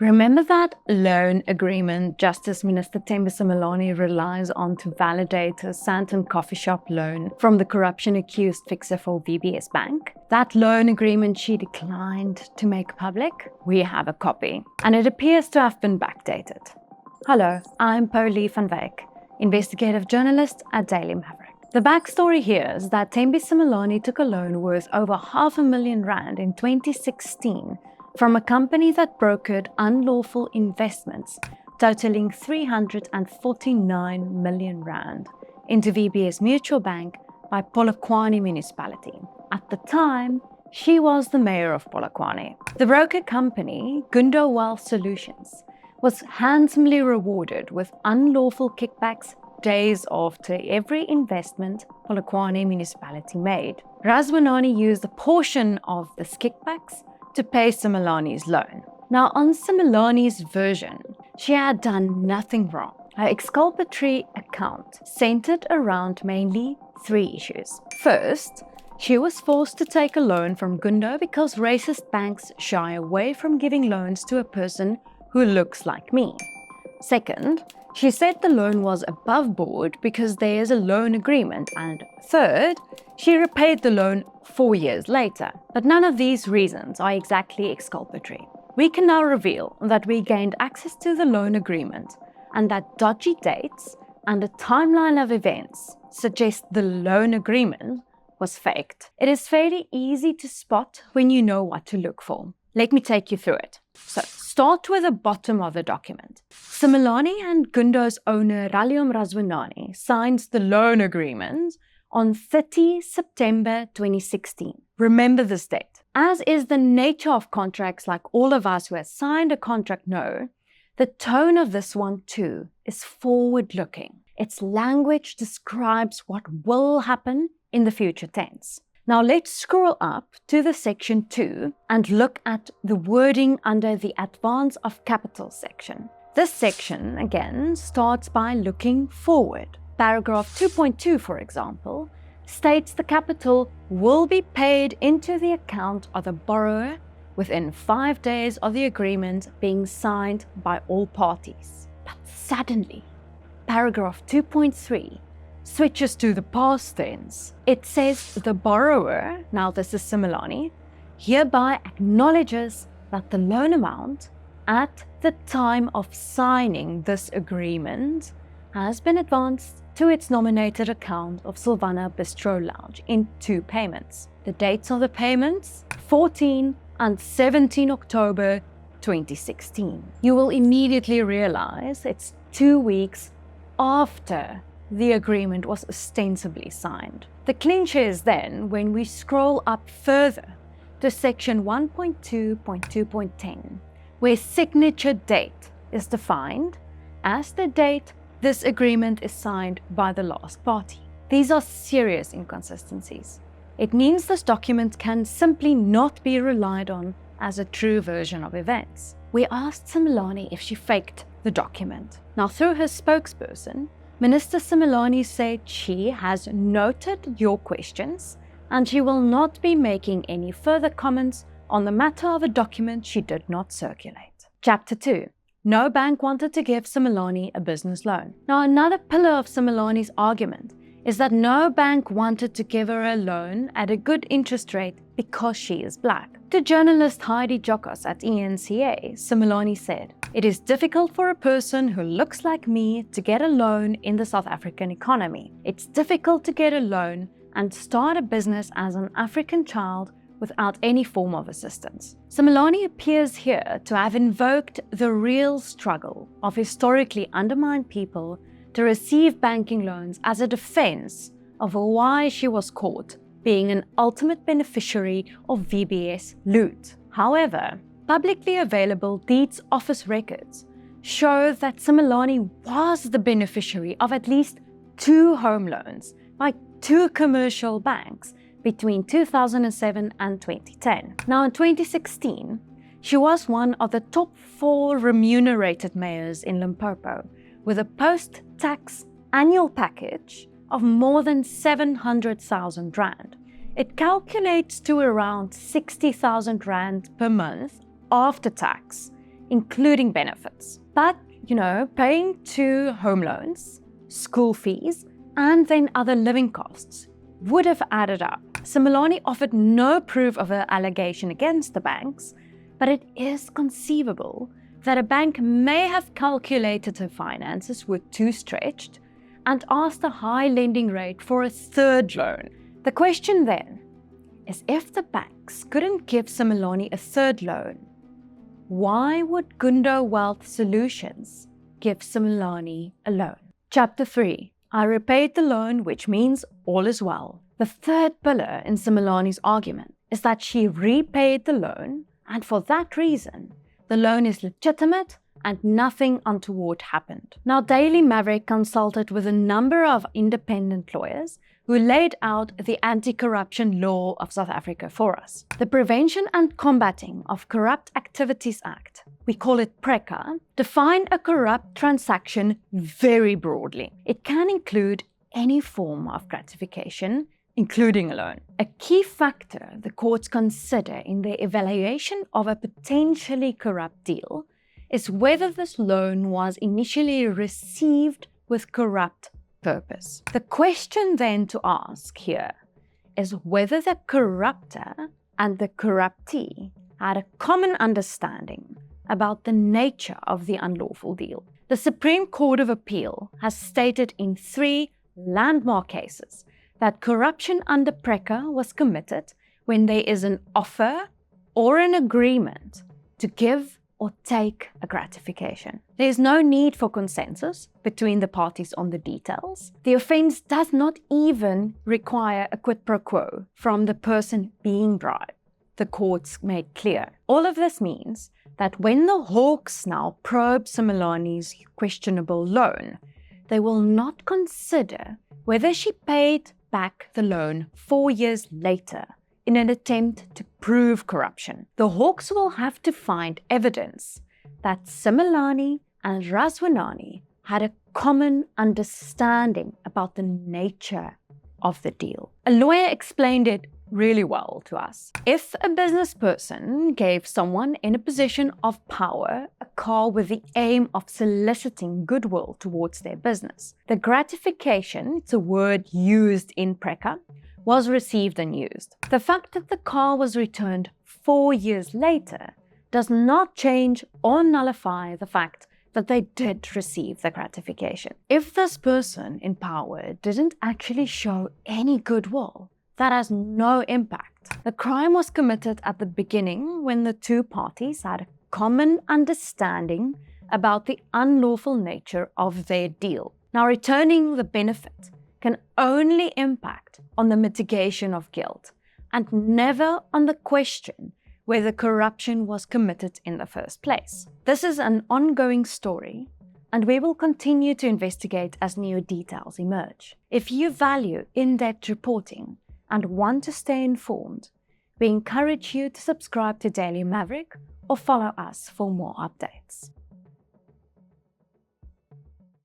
Remember that loan agreement Justice Minister Thembi Simelane relies on to validate a Sandton coffee shop loan from the corruption-accused fixer for VBS Bank? That loan agreement she declined to make public? We have a copy, and it appears to have been backdated. Hello, I'm Pauli van Wyk, investigative journalist at Daily Maverick. The backstory here is that Thembi Simelane took a loan worth over R500,000 in 2016 from a company that brokered unlawful investments totaling R349 million into VBS Mutual Bank by Polokwane Municipality. At the time, she was the mayor of Polokwane. The broker company, Gundo Wealth Solutions, was handsomely rewarded with unlawful kickbacks days after every investment Polokwane Municipality made. Razwanani used a portion of this kickbacks to pay Simelane's loan. Now, on Simelane's version, she had done nothing wrong. Her exculpatory account centered around mainly three issues. First, she was forced to take a loan from Gundo because racist banks shy away from giving loans to a person who looks like me. Second, she said the loan was above board because there is a loan agreement. And third, she repaid the loan 4 years later. But none of these reasons are exactly exculpatory. We can now reveal that we gained access to the loan agreement and that dodgy dates and a timeline of events suggest the loan agreement was faked. It is fairly easy to spot when you know what to look for. Let me take you through it. So, start with the bottom of the document. Simelane and Gundo's owner Ralium Razwanani signed the loan agreement on 30 September 2016. Remember this date. As is the nature of contracts, like all of us who have signed a contract know, the tone of this one too is forward-looking. Its language describes what will happen in the future tense. Now let's scroll up to the section 2 and look at the wording under the Advance of Capital section. This section, again, starts by looking forward. Paragraph 2.2, for example, states the capital will be paid into the account of the borrower within 5 days of the agreement being signed by all parties. But suddenly, paragraph 2.3 switches to the past tense. It says the borrower, now this is Simelane, hereby acknowledges that the loan amount at the time of signing this agreement has been advanced to its nominated account of Silvana Bistro Lounge in 2 payments. The dates of the payments, 14 and 17 October 2016. You will immediately realize it's 2 weeks after the agreement was ostensibly signed. The clincher is then when we scroll up further to section 1.2.2.10, where signature date is defined as the date this agreement is signed by the last party. These are serious inconsistencies. It means this document can simply not be relied on as a true version of events. We asked Simelane if she faked the document. Now, through her spokesperson, Minister Simelane said she has noted your questions and she will not be making any further comments on the matter of a document she did not circulate. Chapter 2. No bank wanted to give Simelane a business loan. Now, another pillar of Simelane's argument is that no bank wanted to give her a loan at a good interest rate because she is black. To journalist Heidi Jokos at ENCA, Simelane said, "It is difficult for a person who looks like me to get a loan in the South African economy. It's difficult to get a loan and start a business as an African child without any form of assistance." Simelane appears here to have invoked the real struggle of historically undermined people to receive banking loans as a defense of why she was caught being an ultimate beneficiary of VBS loot. However, publicly available deeds office records show that Simelane was the beneficiary of at least 2 home loans by 2 commercial banks between 2007 and 2010. Now, in 2016, she was one of the top 4 remunerated mayors in Limpopo, with a post-tax annual package of more than 700,000 rand. It calculates to around 60,000 rand per month after tax, including benefits. But, paying 2 home loans, school fees, and then other living costs would have added up. Simelane offered no proof of her allegation against the banks, but it is conceivable that a bank may have calculated her finances were too stretched and asked a high lending rate for a 3rd loan. The question then is, if the banks couldn't give Simelane a 3rd loan, why would Gundo Wealth Solutions give Simelane a loan? Chapter 3. I repaid the loan, which means all is well. The 3rd pillar in Simelane's argument is that she repaid the loan, and for that reason, the loan is legitimate and nothing untoward happened. Now, Daily Maverick consulted with a number of independent lawyers who laid out the anti-corruption law of South Africa for us. The Prevention and Combating of Corrupt Activities Act, we call it PRECA, define a corrupt transaction very broadly. It can include any form of gratification, including a loan. A key factor the courts consider in their evaluation of a potentially corrupt deal is whether this loan was initially received with corrupt purpose. The question then to ask here is whether the corrupter and the corruptee had a common understanding about the nature of the unlawful deal. The Supreme Court of Appeal has stated in 3 landmark cases that corruption under PRECA was committed when there is an offer or an agreement to give or take a gratification. There is no need for consensus between the parties on the details. The offense does not even require a quid pro quo from the person being bribed. The courts made clear. All of this means that when the Hawks now probe Simelane's questionable loan, they will not consider whether she paid back the loan 4 years later in an attempt to prove corruption. The Hawks will have to find evidence that Simelane and Razwanani had a common understanding about the nature of the deal. A lawyer explained it really well to us. If a business person gave someone in a position of power a car with the aim of soliciting goodwill towards their business, the gratification, it's a word used in PRECA, was received and used. The fact that the car was returned 4 years later does not change or nullify the fact that they did receive the gratification. If this person in power didn't actually show any goodwill, that has no impact. The crime was committed at the beginning when the 2 parties had a common understanding about the unlawful nature of their deal. Now, returning the benefit can only impact on the mitigation of guilt and never on the question whether corruption was committed in the first place. This is an ongoing story, and we will continue to investigate as new details emerge. If you value in-depth reporting and want to stay informed, we encourage you to subscribe to Daily Maverick or follow us for more updates.